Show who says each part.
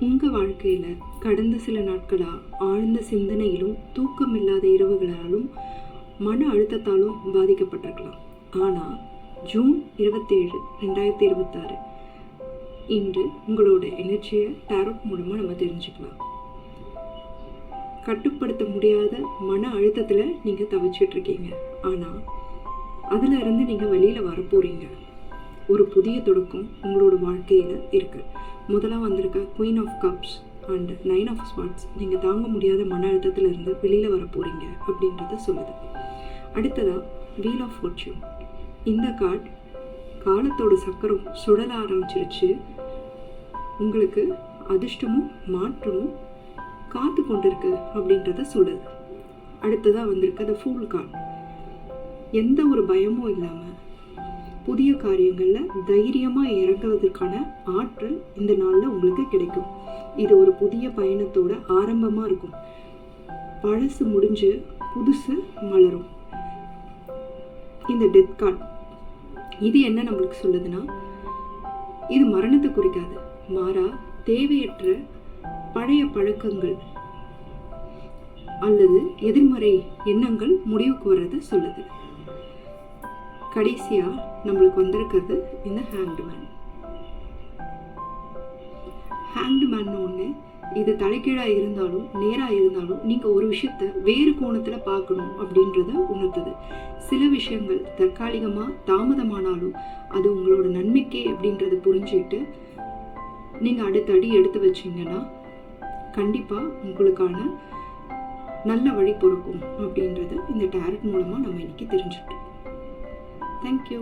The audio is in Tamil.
Speaker 1: உங்கள் வாழ்க்கையில் கடந்த சில நாட்களாக ஆழ்ந்த சிந்தனையிலும் தூக்கமில்லாத இரவுகளாலும் மன அழுத்தத்தாலும் பாதிக்கப்பட்டிருக்கலாம். ஆனால் ஜூன் 27, 2026 இன்று உங்களோட எனர்ஜியை டாரோட் மூலமாக நம்ம தெரிஞ்சுக்கலாம். கட்டுப்படுத்த முடியாத மன அழுத்தத்தில் நீங்கள் தவிச்சிட்ருக்கீங்க. ஆனால் அதில் இருந்து நீங்கள் வெளியில் வரப்போகிறீங்க. ஒரு புதிய தொடக்கம் உங்களோட வாழ்க்கையில் இருக்குது. முதலாக வந்திருக்க queen of cups and 9 of swords நீங்கள் தாங்க முடியாத மன அழுத்தத்தில் இருந்து வெளியில் வர போகிறீங்க அப்படின்றத சொல்லுது. அடுத்ததாக வீல் ஆஃப் ஃபார்ச்சூன். இந்த கார்டு காலத்தோட சக்கரம் சுடல ஆரம்பிச்சிருச்சு. உங்களுக்கு அதிர்ஷ்டமும் மாற்றமும் காத்து கொண்டிருக்கு அப்படின்றத சொல்லுது. அடுத்ததாக வந்திருக்க த ஃபூல் கார்டு. எந்த ஒரு பயமும் இல்லாமல் புதிய காரியங்களில் தைரியமாக இறங்குவதற்கான ஆற்றல் இந்த நாளில் உங்களுக்கு கிடைக்கும். இது ஒரு புதிய பயணத்தோட ஆரம்பமாக இருக்கும். பழசு முடிஞ்சு புதுசு மலரும். இந்த டெத் கார்டு இது என்ன நம்மளுக்கு சொல்லுதுன்னா, இது மரணத்தை குறிக்காது, மாறா தேவையற்ற பழைய பழக்கங்கள் அல்லது எதிர்மறை எண்ணங்கள் முடிவுக்கு வர்றதை சொல்லுது. கடைசியாக நம்மளுக்கு வந்திருக்கிறது இந்த ஹேங்க்டு மேன் ஒன்று. இது தலைகீழாக இருந்தாலும் நேராக இருந்தாலும் நீங்கள் ஒரு விஷயத்தை வேறு கோணத்தில் பார்க்கணும் அப்படின்றத உணர்த்துது. சில விஷயங்கள் தற்காலிகமாக தாமதமானாலும் அது உங்களோட நன்மைக்கே அப்படின்றத புரிஞ்சுக்கிட்டு நீங்கள் அடுத்த அடி எடுத்து வச்சிங்கன்னா கண்டிப்பாக உங்களுக்கான நல்ல வழி பொறுக்கும் அப்படின்றத இந்த டாரட் மூலமாக நம்ம இன்னைக்கு தெரிஞ்சுக்கிட்டோம். Thank you.